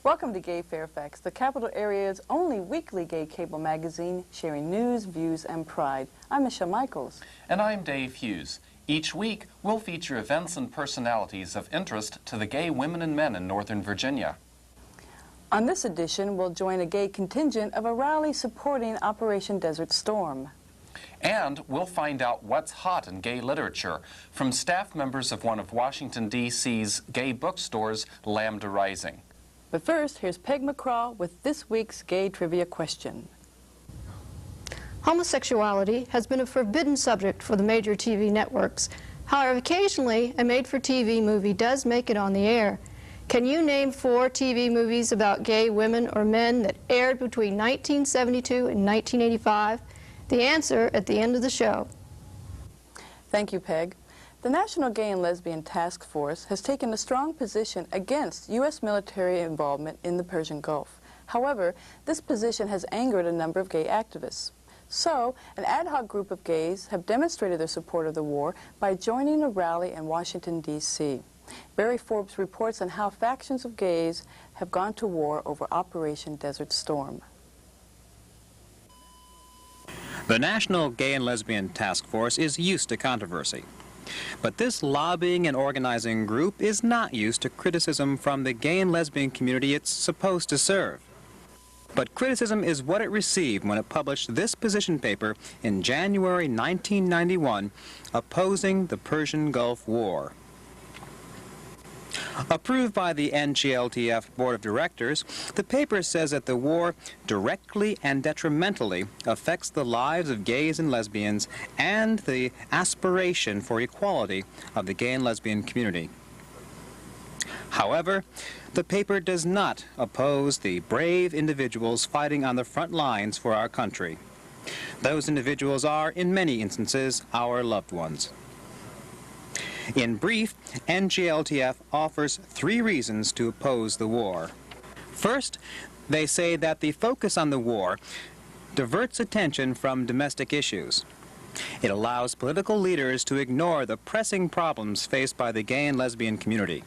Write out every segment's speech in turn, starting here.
Welcome to Gay Fairfax, the capital area's only weekly gay cable magazine, sharing news, views, and pride. I'm Michelle Michaels. And I'm Dave Hughes. Each week, we'll feature events and personalities of interest to the gay women and men in Northern Virginia. On this edition, we'll join a gay contingent of a rally supporting Operation Desert Storm. And we'll find out what's hot in gay literature from staff members of one of Washington, D.C.'s gay bookstores, Lambda Rising. But first, here's Peg McCraw with this week's gay trivia question. Homosexuality has been a forbidden subject for the major TV networks. However, occasionally, a made-for-TV movie does make it on the air. Can you name 4 TV movies about gay women or men that aired between 1972 and 1985? The answer at the end of the show. Thank you, Peg. The National Gay and Lesbian Task Force has taken a strong position against U.S. military involvement in the Persian Gulf. However, this position has angered a number of gay activists. So, an ad hoc group of gays have demonstrated their support of the war by joining a rally in Washington, D.C. Barry Forbes reports on how factions of gays have gone to war over Operation Desert Storm. The National Gay and Lesbian Task Force is used to controversy. But this lobbying and organizing group is not used to criticism from the gay and lesbian community it's supposed to serve. But criticism is what it received when it published this position paper in January 1991 opposing the Persian Gulf War. Approved by the NGLTF Board of Directors, the paper says that the war directly and detrimentally affects the lives of gays and lesbians and the aspiration for equality of the gay and lesbian community. However, the paper does not oppose the brave individuals fighting on the front lines for our country. Those individuals are, in many instances, our loved ones. In brief, NGLTF offers 3 reasons to oppose the war. First, they say that the focus on the war diverts attention from domestic issues. It allows political leaders to ignore the pressing problems faced by the gay and lesbian community.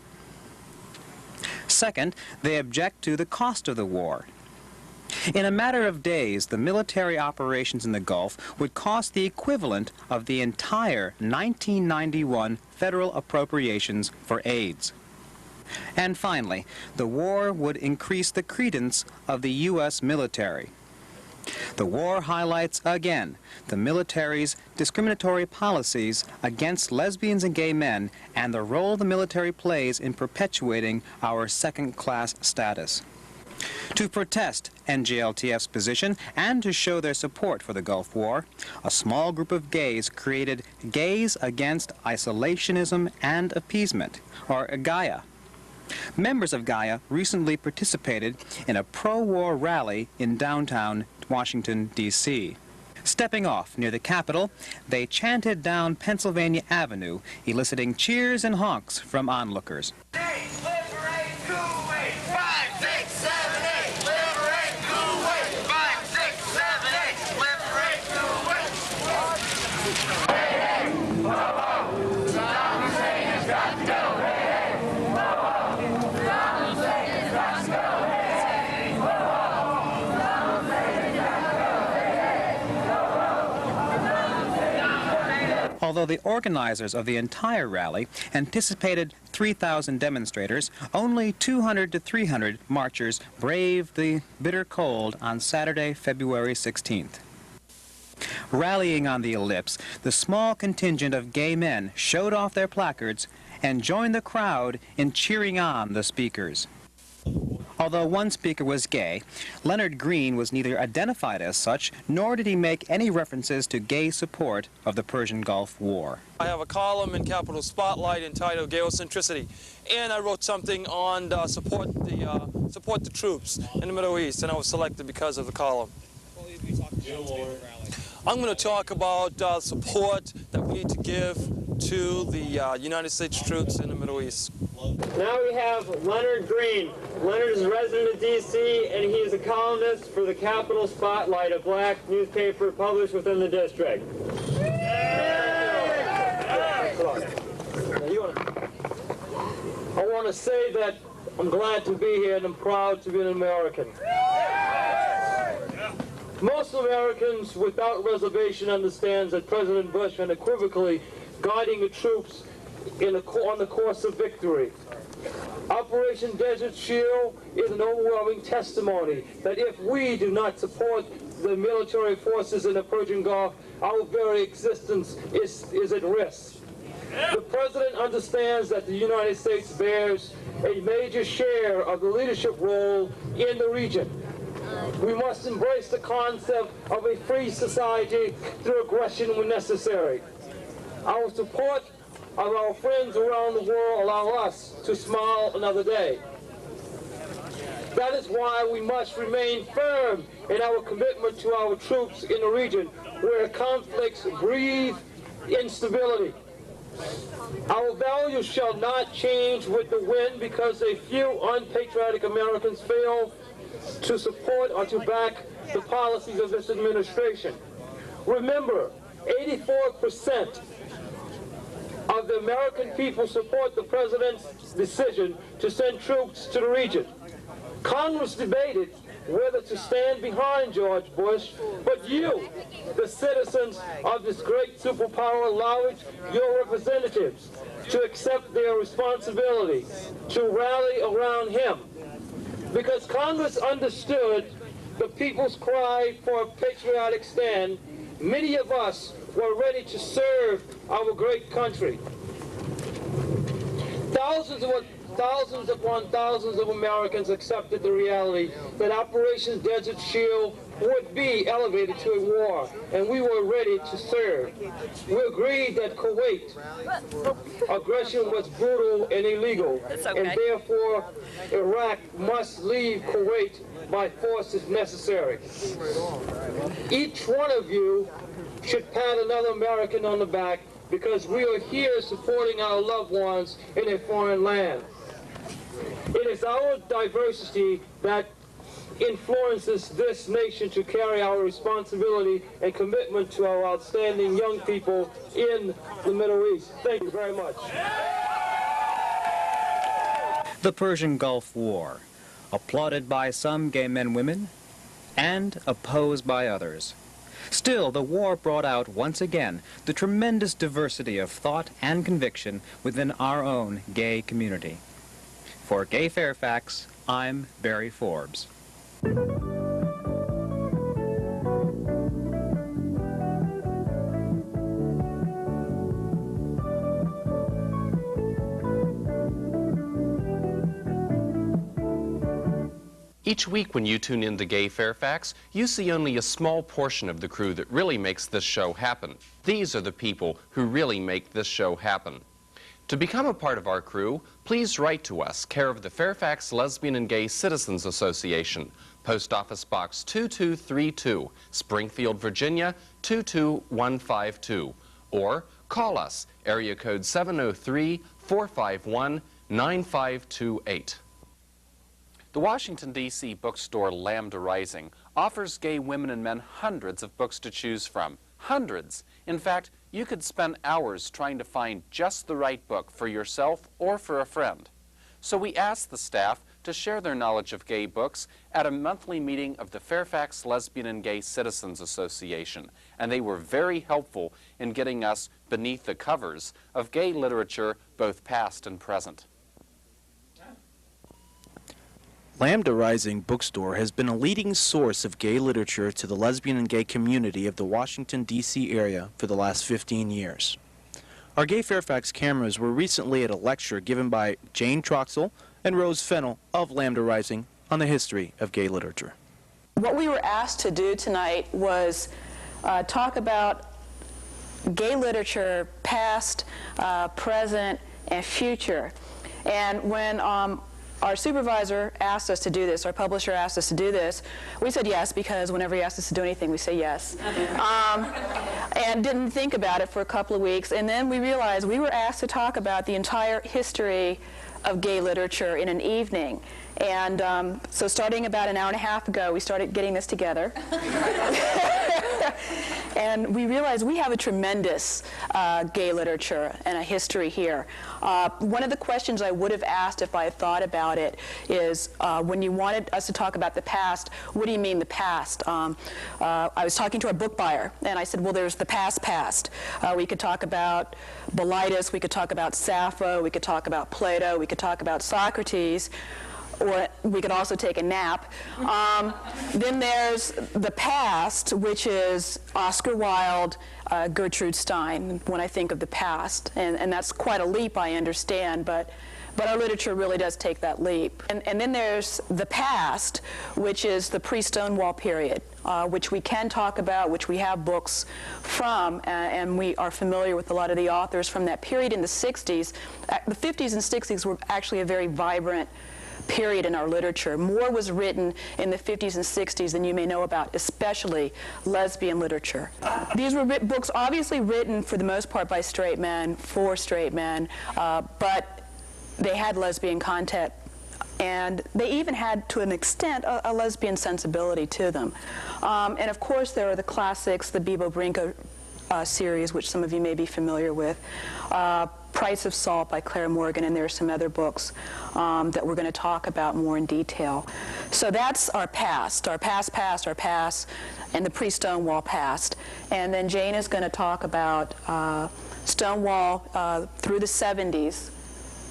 Second, they object to the cost of the war. In a matter of days, the military operations in the Gulf would cost the equivalent of the entire 1991 federal appropriations for AIDS. And finally, the war would increase the credence of the U.S. military. The war highlights again the military's discriminatory policies against lesbians and gay men and the role the military plays in perpetuating our second-class status. To protest NGLTF's position and to show their support for the Gulf War, a small group of gays created Gays Against Isolationism and Appeasement, or GAIA. Members of GAIA recently participated in a pro-war rally in downtown Washington, D.C. Stepping off near the Capitol, they chanted down Pennsylvania Avenue, eliciting cheers and honks from onlookers. Although the organizers of the entire rally anticipated 3,000 demonstrators, only 200 to 300 marchers braved the bitter cold on Saturday, February 16th. Rallying on the ellipse, the small contingent of gay men showed off their placards and joined the crowd in cheering on the speakers. Although one speaker was gay, Leonard Green was neither identified as such, nor did he make any references to gay support of the Persian Gulf War. I have a column in Capital Spotlight entitled Gayocentricity, and I wrote something on support the troops in the Middle East, and I was selected because of the column. I'm going to talk about support that we need to give to the United States troops in the Middle East. Now we have Leonard Green. Leonard is a resident of D.C., and he is a columnist for the Capital Spotlight, a black newspaper published within the district. I want to say that I'm glad to be here and I'm proud to be an American. Most Americans without reservation understands that President Bush unequivocally guiding the troops on the course of victory. Operation Desert Shield is an overwhelming testimony that if we do not support the military forces in the Persian Gulf, our very existence is at risk. The President understands that the United States bears a major share of the leadership role in the region. We must embrace the concept of a free society through aggression when necessary. Our support of our friends around the world allow us to smile another day. That is why we must remain firm in our commitment to our troops in the region where conflicts breathe instability. Our values shall not change with the wind because a few unpatriotic Americans fail to support or to back the policies of this administration. Remember, 84% of the American people support the President's decision to send troops to the region. Congress debated whether to stand behind George Bush, but you, the citizens of this great superpower, allowed your representatives to accept their responsibility, to rally around him. Because Congress understood the people's cry for a patriotic stand, many of us were ready to serve our great country. Thousands upon thousands of Americans accepted the reality that Operation Desert Shield would be elevated to a war, and we were ready to serve. We agreed that Kuwait aggression was brutal and illegal, and therefore Iraq must leave Kuwait by force if necessary. Each one of you should pat another American on the back because we are here supporting our loved ones in a foreign land. It is our diversity that influences this nation to carry our responsibility and commitment to our outstanding young people in the Middle East. Thank you very much. The Persian Gulf War, applauded by some gay men and women, and opposed by others. Still, the war brought out once again the tremendous diversity of thought and conviction within our own gay community. For Gay Fairfax, I'm Barry Forbes. Each week when you tune in to Gay Fairfax, you see only a small portion of the crew that really makes this show happen. These are the people who really make this show happen. To become a part of our crew, please write to us, care of the Fairfax Lesbian and Gay Citizens Association, Post Office Box 2232, Springfield, Virginia 22152, or call us, area code 703-451-9528. The Washington, D.C. bookstore Lambda Rising offers gay women and men hundreds of books to choose from. Hundreds. In fact, you could spend hours trying to find just the right book for yourself or for a friend. So we asked the staff to share their knowledge of gay books at a monthly meeting of the Fairfax Lesbian and Gay Citizens Association, and they were very helpful in getting us beneath the covers of gay literature, both past and present. Lambda Rising Bookstore has been a leading source of gay literature to the lesbian and gay community of the Washington, D.C. area for the last 15 years. Our Gay Fairfax cameras were recently at a lecture given by Jane Troxell and Rose Fennell of Lambda Rising on the history of gay literature. What we were asked to do tonight was talk about gay literature, past, present, and future. And when our supervisor asked us to do this, our publisher asked us to do this, we said yes, because whenever he asked us to do anything, we say yes. And didn't think about it for a couple of weeks, and then we realized we were asked to talk about the entire history of gay literature in an evening. And so starting about an hour and a half ago, we started getting this together. And we realized we have a tremendous gay literature and a history here. One of the questions I would have asked if I had thought about it is, when you wanted us to talk about the past, what do you mean the past? I was talking to our book buyer, and I said, well, there's the past. We could talk about Bilitis, we could talk about Sappho, we could talk about Plato, we could talk about Socrates, or we could also take a nap. Then there's the past, which is Oscar Wilde, Gertrude Stein, when I think of the past. And that's quite a leap, I understand, but our literature really does take that leap. And then there's the past, which is the pre-Stonewall period, which we can talk about, which we have books from, and we are familiar with a lot of the authors from that period in the 60s. The 50s and 60s were actually a very vibrant period in our literature. More was written in the 50s and 60s than you may know about, especially lesbian literature. These were books obviously written for the most part by straight men, for straight men, but they had lesbian content, and they even had, to an extent, a lesbian sensibility to them. And of course there are the classics, the Bibo Brinker series, which some of you may be familiar with. Price of Salt by Claire Morgan, and there are some other books that we're going to talk about more in detail. So that's our past, our past, and the pre-Stonewall past. And then Jane is going to talk about Stonewall through the 70s,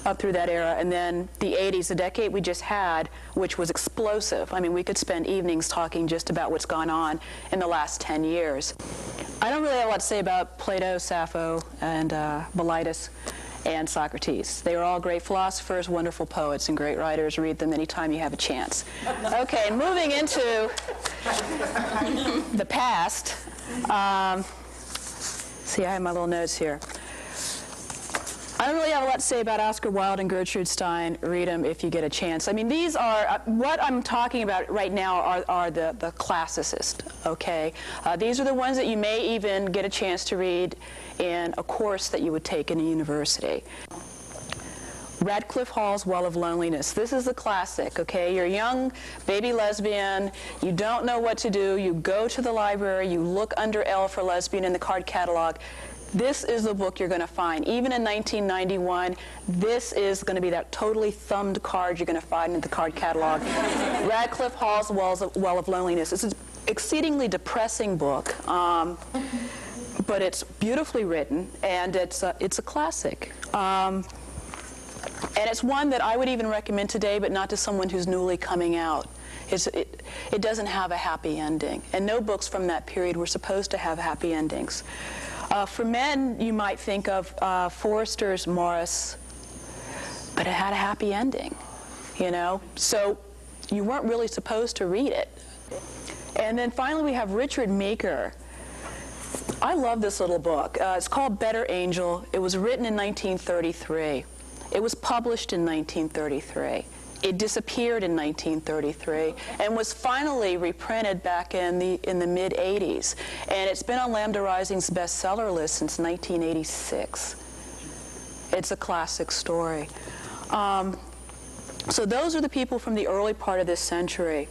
up through that era, and then the 80s, the decade we just had, which was explosive. I mean, we could spend evenings talking just about what's gone on in the last 10 years. I don't really have a lot to say about Plato, Sappho, and Bilitis, and Socrates. They were all great philosophers, wonderful poets, and great writers. Read them anytime you have a chance. Okay, moving into the past. See, I have my little notes here. I don't really have a lot to say about Oscar Wilde and Gertrude Stein. Read them if you get a chance. I mean, these are, what I'm talking about right now are the classicists, okay? These are the ones that you may even get a chance to read in a course that you would take in a university. Radcliffe Hall's Well of Loneliness. This is a classic, okay? You're a young baby lesbian, you don't know what to do, you go to the library, you look under L for lesbian in the card catalog. This is the book you're going to find. Even in 1991, this is going to be that totally thumbed card you're going to find in the card catalog. Radcliffe Hall's Well of Loneliness. It's an exceedingly depressing book, but it's beautifully written, and it's a classic. And it's one that I would even recommend today, but not to someone who's newly coming out. It doesn't have a happy ending, and no books from that period were supposed to have happy endings. For men, you might think of Forster's Morris, but it had a happy ending, you know? So you weren't really supposed to read it. And then finally we have Richard Meeker. I love this little book. It's called Better Angel. It was written in 1933. It was published in 1933. It disappeared in 1933 and was finally reprinted back in the mid-'80s. And it's been on Lambda Rising's bestseller list since 1986. It's a classic story. So those are the people from the early part of this century.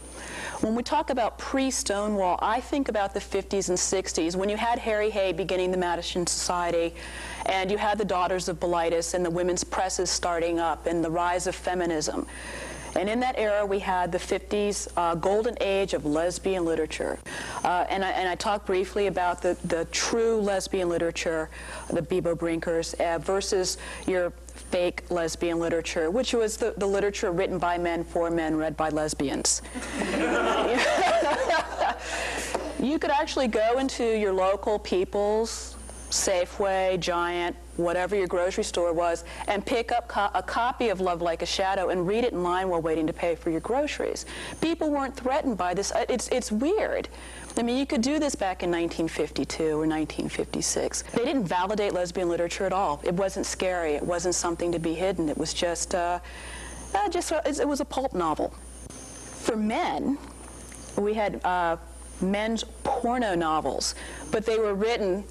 When we talk about pre-Stonewall, I think about the 50s and 60s, when you had Harry Hay beginning the Madison Society, and you had the Daughters of Bilitis and the women's presses starting up, and the rise of feminism. And in that era, we had the 50s golden age of lesbian literature. And I talked briefly about the true lesbian literature, the Bibo Brinkers, versus your fake lesbian literature, which was the literature written by men for men, read by lesbians. You could actually go into your local People's, Safeway, Giant, whatever your grocery store was, and pick up a copy of Love Like a Shadow and read it in line while waiting to pay for your groceries. People weren't threatened by this. It's weird. I mean, you could do this back in 1952 or 1956. They didn't validate lesbian literature at all. It wasn't scary. It wasn't something to be hidden. It was just it was a pulp novel. For men, we had men's porno novels, but they were written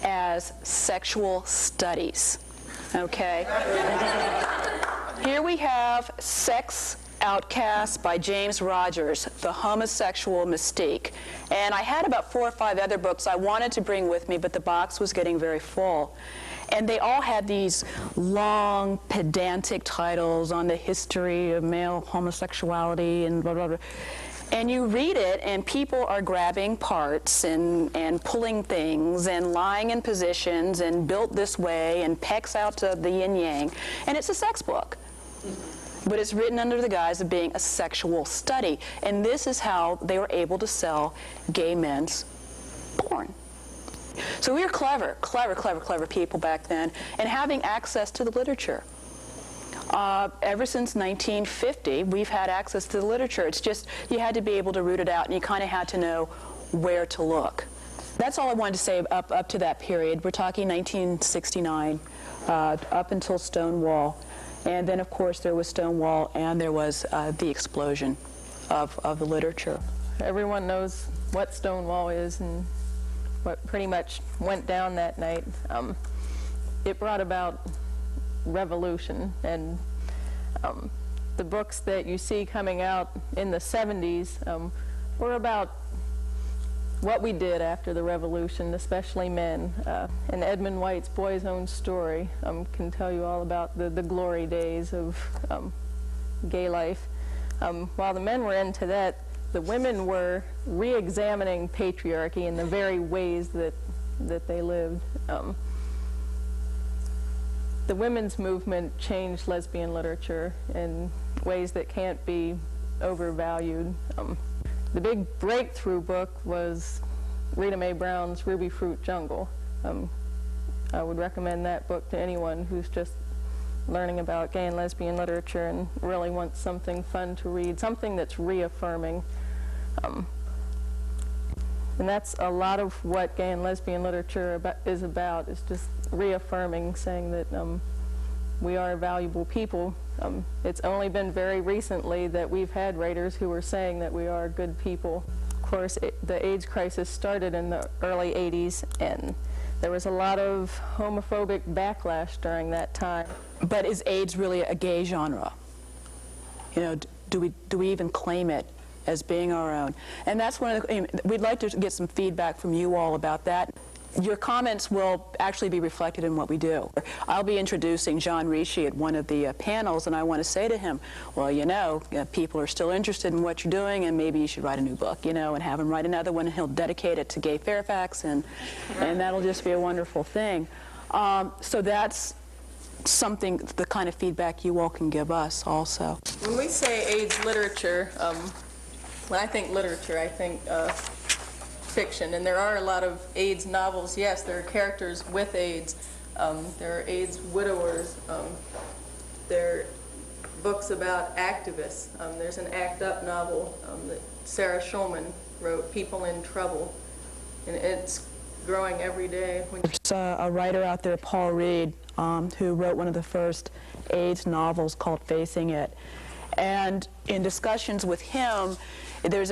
as sexual studies, okay? Here we have sex Outcast by James Rogers, The Homosexual Mystique. And I had about 4 or 5 other books I wanted to bring with me, but the box was getting very full. And they all had these long, pedantic titles on the history of male homosexuality and blah, blah, blah. And you read it, and people are grabbing parts and pulling things and lying in positions and built this way and pecs out to the yin-yang. And it's a sex book. But it's written under the guise of being a sexual study. And this is how they were able to sell gay men's porn. So we were clever people back then, and having access to the literature. Ever since 1950, we've had access to the literature. It's just you had to be able to root it out, and you kind of had to know where to look. That's all I wanted to say up to that period. We're talking 1969, up until Stonewall. And then, of course, there was Stonewall, and there was the explosion of the literature. Everyone knows what Stonewall is and what pretty much went down that night. It brought about revolution, and the books that you see coming out in the 70s were about what we did after the revolution, especially men. And Edmund White's Boy's Own Story can tell you all about the glory days of gay life. While the men were into that, the women were re-examining patriarchy in the very ways that they lived. The women's movement changed lesbian literature in ways that can't be overvalued. The big breakthrough book was Rita Mae Brown's Ruby Fruit Jungle. I would recommend that book to anyone who's just learning about gay and lesbian literature and really wants something fun to read, something that's reaffirming. And that's a lot of what gay and lesbian literature is about, is just reaffirming, saying that we are valuable people. It's only been very recently that we've had writers who are saying that we are good people. Of course, the AIDS crisis started in the early 80s, and there was a lot of homophobic backlash during that time. But is AIDS really a gay genre? You know, do we even claim it as being our own? And that's one of the, we'd like to get some feedback from you all about that. Your comments will actually be reflected in what we do. I'll be introducing John Ricci at one of the panels, and I want to say to him, well, you know, people are still interested in what you're doing, and maybe you should write a new book, you know, and have him write another one, and he'll dedicate it to gay Fairfax, and that'll just be a wonderful thing. So that's something, the kind of feedback you all can give us also. When we say AIDS literature, when I think literature, I think fiction, and there are a lot of AIDS novels. Yes, there are characters with AIDS. There are AIDS widowers. There are books about activists. There's an ACT UP novel that Sarah Schulman wrote, People in Trouble, and it's growing every day. There's a writer out there, Paul Reed, who wrote one of the first AIDS novels called Facing It. And in discussions with him, there's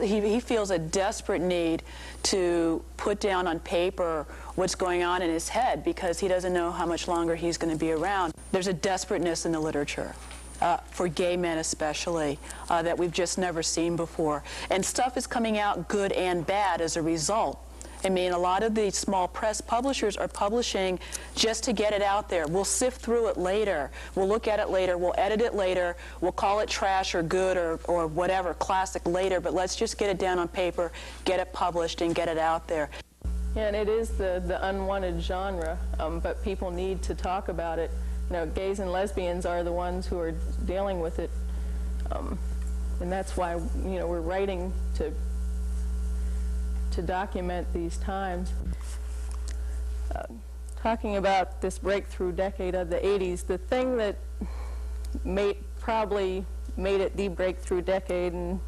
he feels a desperate need to put down on paper what's going on in his head, because he doesn't know how much longer he's going to be around. There's a desperateness in the literature, for gay men especially, that we've just never seen before. And stuff is coming out good and bad as a result. I mean, a lot of the small press publishers are publishing just to get it out there. We'll sift through it later. We'll look at it later. We'll edit it later. We'll call it trash or good or whatever, classic later. But let's just get it down on paper, get it published, and get it out there. Yeah, and it is the unwanted genre, but people need to talk about it. You know, gays and lesbians are the ones who are dealing with it, and that's why, you know, we're writing to document these times. Talking about this breakthrough decade of the 80s, the thing that probably made it the breakthrough decade, and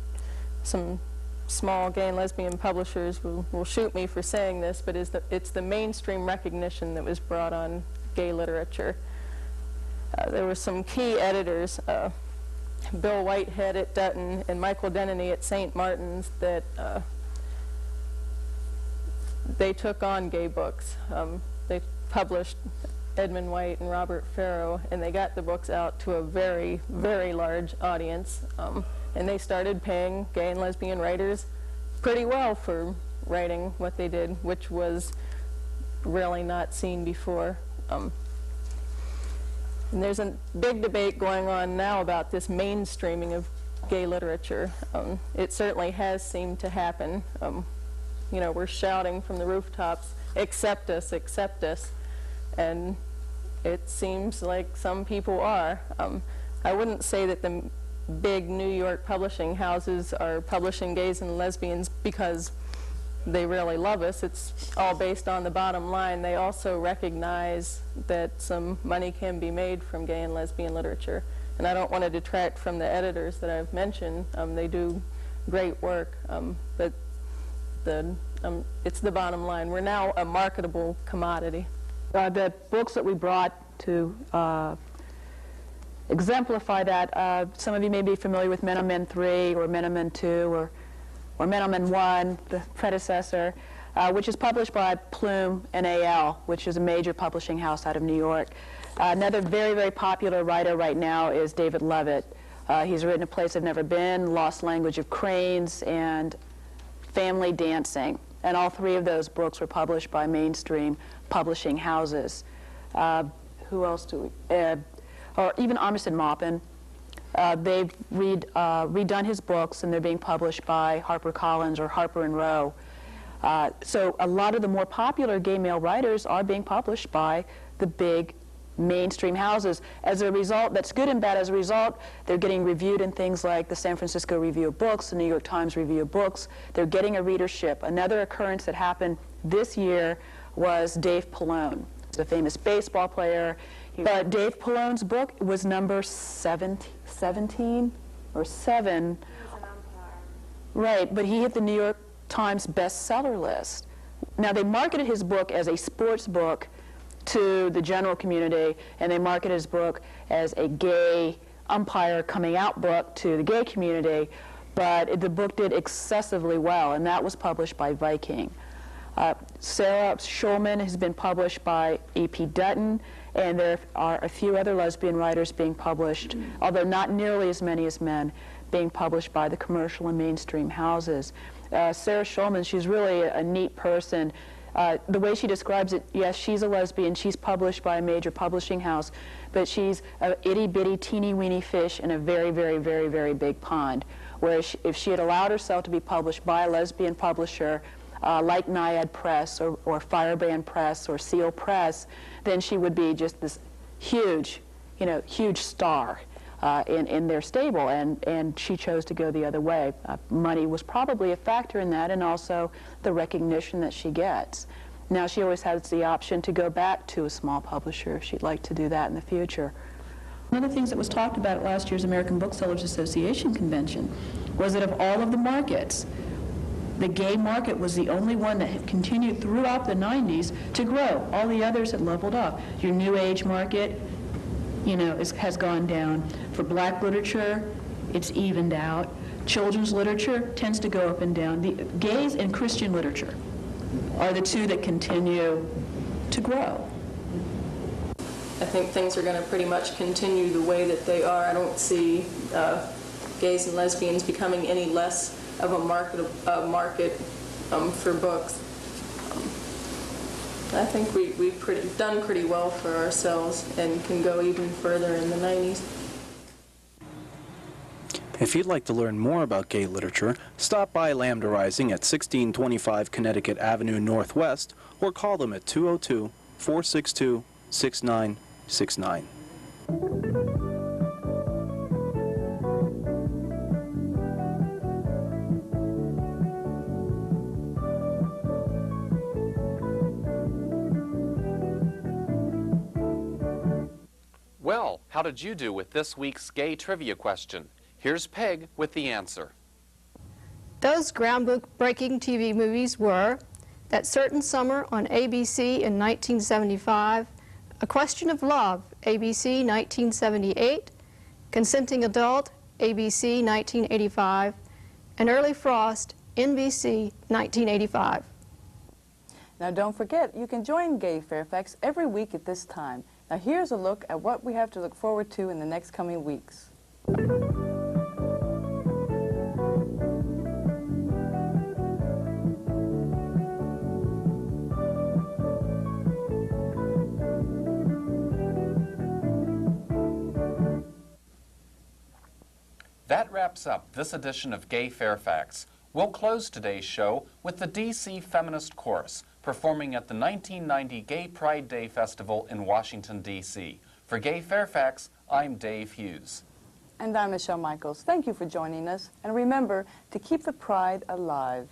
some small gay and lesbian publishers will shoot me for saying this, but it's the mainstream recognition that was brought on gay literature. There were some key editors, Bill Whitehead at Dutton and Michael Denneny at St. Martin's, that they took on gay books. They published Edmund White and Robert Farrow, and they got the books out to a very, very large audience. And they started paying gay and lesbian writers pretty well for writing what they did, which was really not seen before. And there's a big debate going on now about this mainstreaming of gay literature. It certainly has seemed to happen. You know, we're shouting from the rooftops, accept us, accept us. And it seems like some people are. I wouldn't say that the big New York publishing houses are publishing gays and lesbians because they really love us. It's all based on the bottom line. They also recognize that some money can be made from gay and lesbian literature. And I don't want to detract from the editors that I've mentioned. They do great work, but it's the bottom line. We're now a marketable commodity. The books that we brought to exemplify that, some of you may be familiar with Men on Men 3 or Men on Men 2 or Men on Men 1, the predecessor, which is published by Plume and AL, which is a major publishing house out of New York. Another very, very popular writer right now is David Levitt. He's written A Place I've Never Been, Lost Language of Cranes, and Family Dancing. And all three of those books were published by mainstream publishing houses. Who else do we? Or even Armistead Maupin. They've redone his books, and they're being published by HarperCollins or Harper and Row. So a lot of the more popular gay male writers are being published by the big mainstream houses. As a result, that's good and bad. As a result, they're getting reviewed in things like the San Francisco Review of Books, the New York Times Review of Books. They're getting a readership. Another occurrence that happened this year was Dave Pallone, the famous baseball player. But Dave Pallone's book was number 17 or 7. Right, but he hit the New York Times bestseller list. Now, they marketed his book as a sports book to the general community, and they marketed his book as a gay umpire coming out book to the gay community, but the book did excessively well, and that was published by Viking. Sarah Schulman has been published by E.P. Dutton, and there are a few other lesbian writers being published, although not nearly as many as men, being published by the commercial and mainstream houses. Sarah Schulman, she's really a neat person. The way she describes it, yes, she's a lesbian. She's published by a major publishing house, but she's an itty-bitty, teeny-weeny fish in a very, very, very, very big pond, where if she had allowed herself to be published by a lesbian publisher, like Naiad Press or Firebrand Press or Seal Press, then she would be just this huge, huge star in their stable, and she chose to go the other way. Money was probably a factor in that, and also the recognition that she gets. Now, she always has the option to go back to a small publisher if she'd like to do that in the future. One of the things that was talked about at last year's American Booksellers Association convention was that of all of the markets, the gay market was the only one that had continued throughout the 90s to grow. All the others had leveled off. Your New Age market, has gone down. For black literature, it's evened out. Children's literature tends to go up and down. The gays and Christian literature are the two that continue to grow. I think things are going to pretty much continue the way that they are. I don't see gays and lesbians becoming any less of a market for books. I think we've done pretty well for ourselves and can go even further in the 90s. If you'd like to learn more about gay literature, stop by Lambda Rising at 1625 Connecticut Avenue Northwest or call them at 202-462-6969. Well, how did you do with this week's gay trivia question? Here's Peg with the answer. Those groundbreaking TV movies were That Certain Summer on ABC in 1975, A Question of Love, ABC 1978, Consenting Adult, ABC 1985, and Early Frost, NBC 1985. Now don't forget, you can join Gay Fairfax every week at this time. Now here's a look at what we have to look forward to in the next coming weeks. That wraps up this edition of Gay Fairfax. We'll close today's show with the DC Feminist Chorus, performing at the 1990 Gay Pride Day Festival in Washington, D.C. For Gay Fairfax, I'm Dave Hughes. And I'm Michelle Michaels. Thank you for joining us. And remember to keep the pride alive.